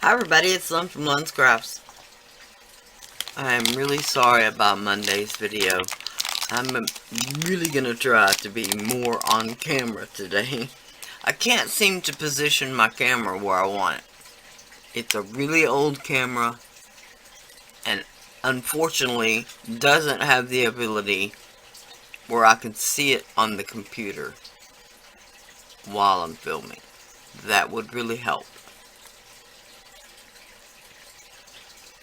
Hi everybody, it's Lyn from Lyn's Crafts. I am really sorry about Monday's video. I'm really gonna try to be more on camera today. I can't seem to position my camera where I want it. It's a really old camera and unfortunately doesn't have the ability where I can see it on the computer while I'm filming. That would really help.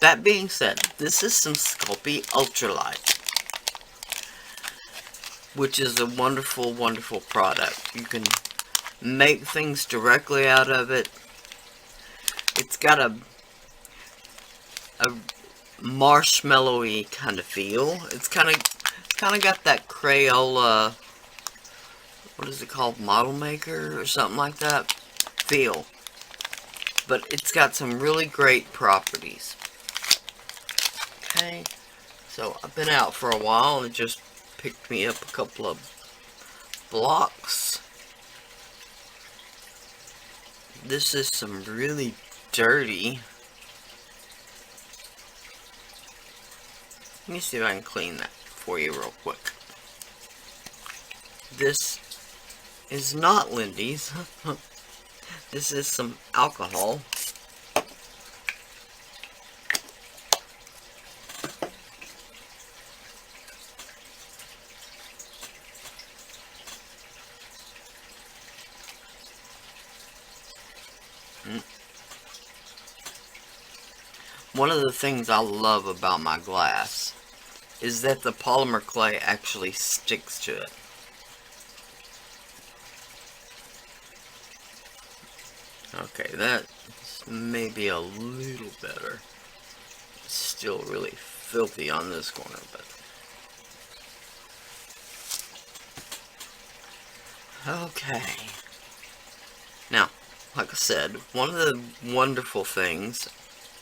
That being said, this is some Sculpey Ultralight, which is a wonderful, wonderful product. You can make things directly out of it. It's got a marshmallowy kind of feel. It's kind of got that Crayola, what is it called, model maker or something like that feel. But it's got some really great properties. Okay, so I've been out for a while and it just picked me up a couple of blocks. This is some really dirty. Let me see if I can clean that for you real quick. This is not Lindy's. This is some alcohol. One of the things I love about my glass is that the polymer clay actually sticks to it. Okay, that's maybe a little better. It's still really filthy on this corner, but okay. Now, like I said, one of the wonderful things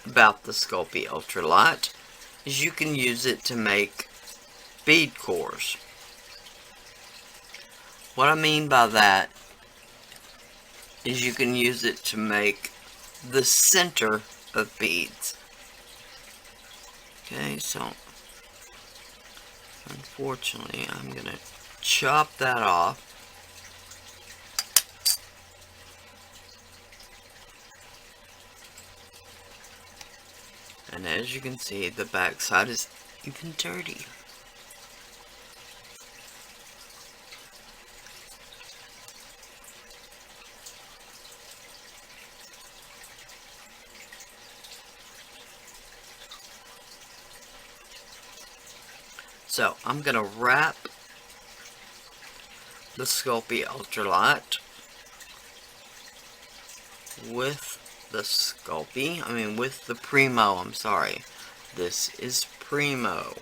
about the Sculpey Ultralight is you can use it to make bead cores. What I mean by that is you can use it to make the center of beads. Okay, so unfortunately I'm gonna chop that off. And as you can see, the back side is even dirty. So I'm going to wrap the Sculpey Ultralight with with the Primo, I'm sorry. This is Primo.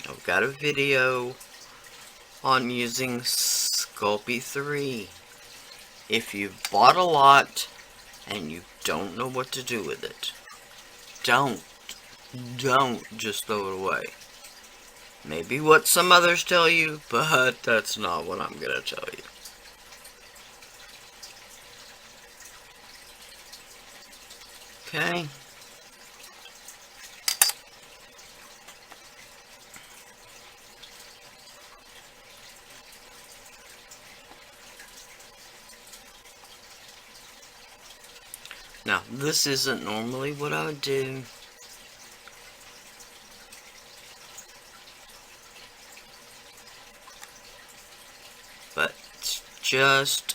I've got a video on using Sculpey 3. If you've bought a lot and you don't know what to do with it, don't just throw it away. Maybe what some others tell you, but that's not what I'm gonna tell you. Okay. Now, this isn't normally what I would do. But it's just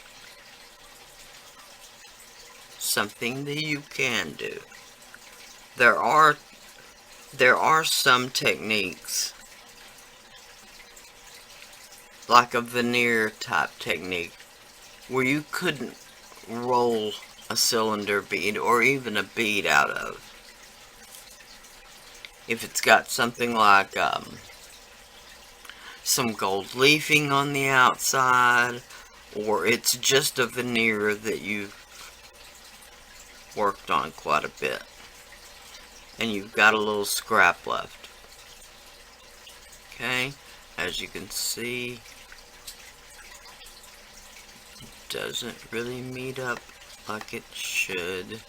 something that you can do. There are some techniques, like a veneer type technique, where you couldn't roll a cylinder bead or even a bead out of. If it's got something like some gold leafing on the outside, or it's just a veneer that you've worked on quite a bit and you've got a little scrap left. Okay, as you can see, it doesn't really meet up like it should.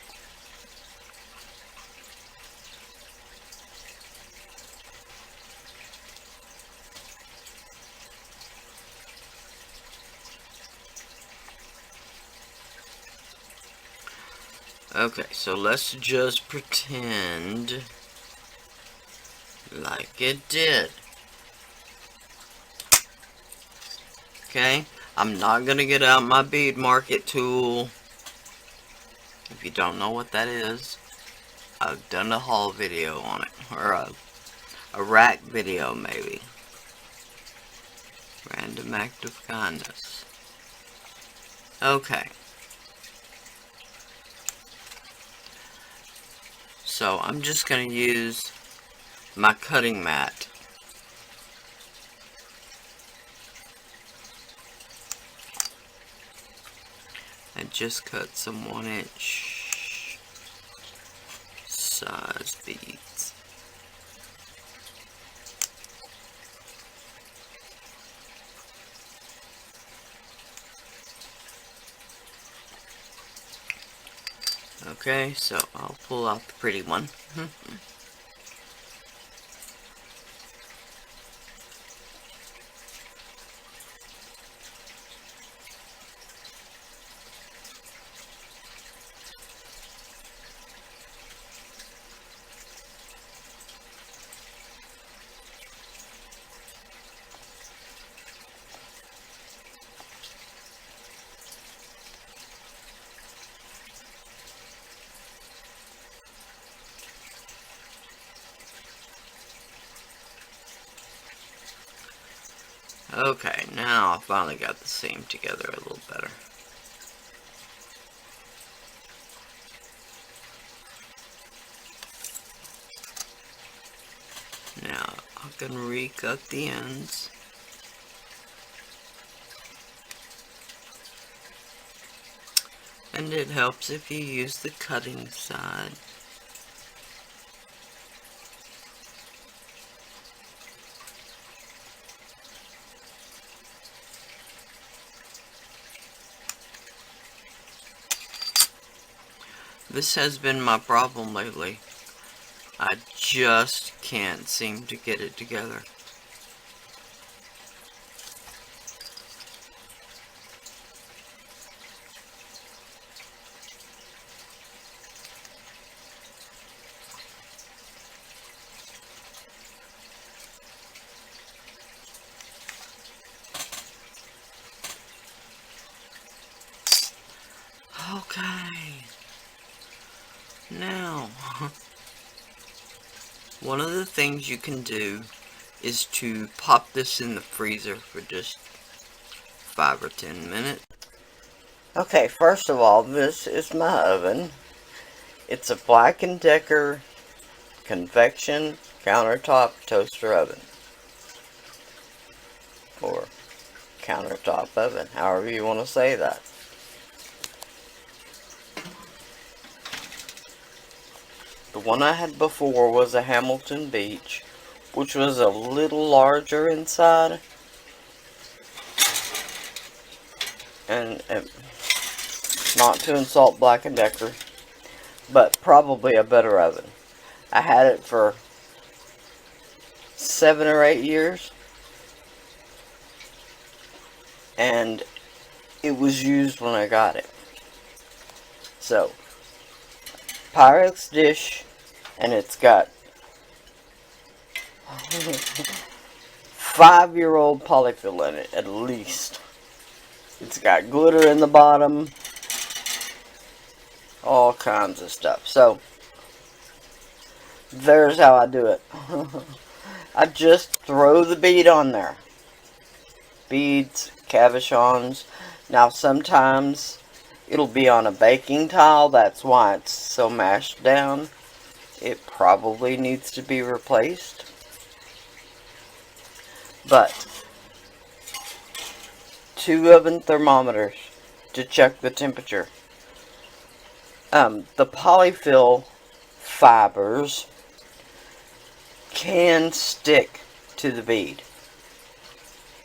Okay, so let's just pretend like it did. Okay, I'm not going to get out my bead market tool. If you don't know what that is, I've done a haul video on it, or a rack video maybe. Random act of kindness. Okay. So I'm just going to use my cutting mat. And just cut some 1-inch size beads. Okay, so I'll pull out the pretty one. Okay, now I finally got the seam together a little better. Now I can recut the ends. And it helps if you use the cutting side. This has been my problem lately. I just can't seem to get it together. Okay. Now, one of the things you can do is to pop this in the freezer for just 5 or 10 minutes. Okay, first of all, this is my oven. It's a Black & Decker convection countertop toaster oven. Or countertop oven, however you want to say that. The one I had before was a Hamilton Beach, which was a little larger inside. And not to insult Black & Decker, but probably a better oven. I had it for 7 or 8 years. And it was used when I got it. So, Pyrex dish, and it's got 5-year-old polyfill in it, at least. It's got glitter in the bottom, all kinds of stuff. So, there's how I do it. I just throw the bead on there. Beads, cabochons. Now sometimes it'll be on a baking tile. That's why it's so mashed down. It probably needs to be replaced. But 2 oven thermometers to check the temperature. The polyfill fibers can stick to the bead.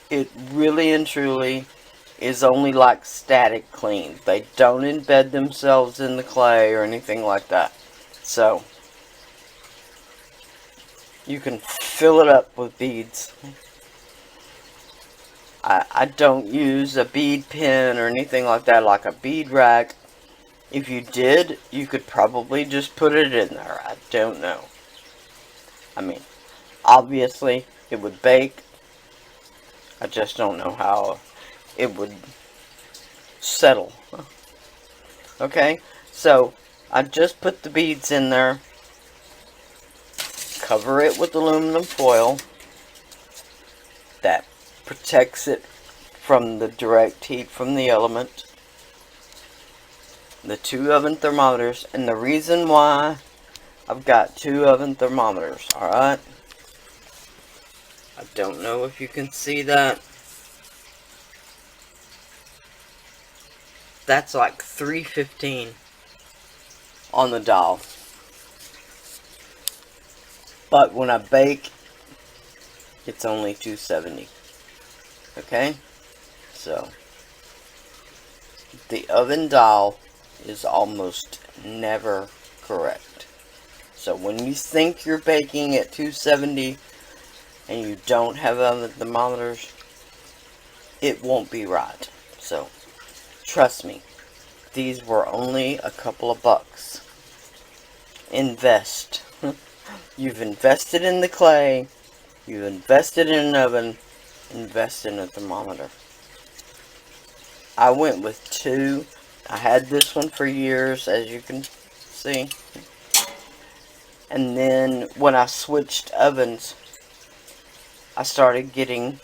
It really and truly is only like static clean. They don't embed themselves in the clay or anything like that. So, you can fill it up with beads. I don't use a bead pen or anything like that, like a bead rack. If you did, you could probably just put it in there. I don't know. I mean, obviously, it would bake. I just don't know how it would settle. Okay, so I just put the beads in there. Cover it with aluminum foil. That protects it from the direct heat from the element. The 2 oven thermometers, and the reason why I've got 2 oven thermometers, alright? I don't know if you can see that. That's like 315 on the dial. But when I bake, it's only 270. Okay? So, the oven dial is almost never correct. So when you think you're baking at 270 and you don't have oven thermometers, it won't be right. So, trust me, these were only a couple of bucks. Invest. You've invested in the clay, you've invested in an oven, invest in a thermometer. I went with 2. I had this one for years, as you can see. And then when I switched ovens, I started getting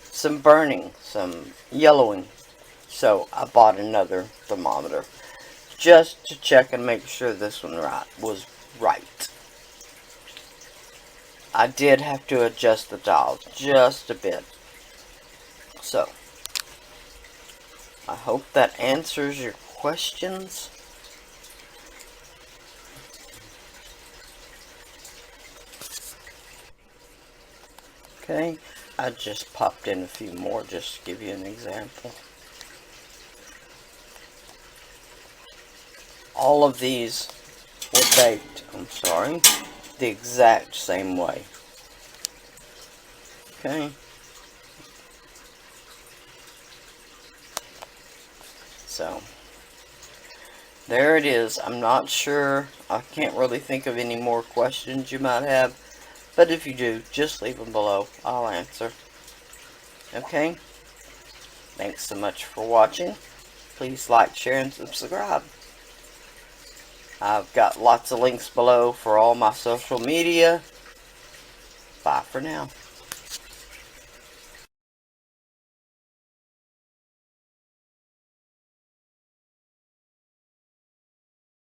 some burning, some yellowing. So I bought another thermometer just to check and make sure this one was right. I did have to adjust the dial just a bit. So, I hope that answers your questions. Okay, I just popped in a few more just to give you an example. All of these were baked, the exact same way. Okay. So, there it is. I'm not sure. I can't really think of any more questions you might have. But if you do, just leave them below. I'll answer. Okay? Thanks so much for watching. Please like, share, and subscribe. I've got lots of links below for all my social media. Bye for now.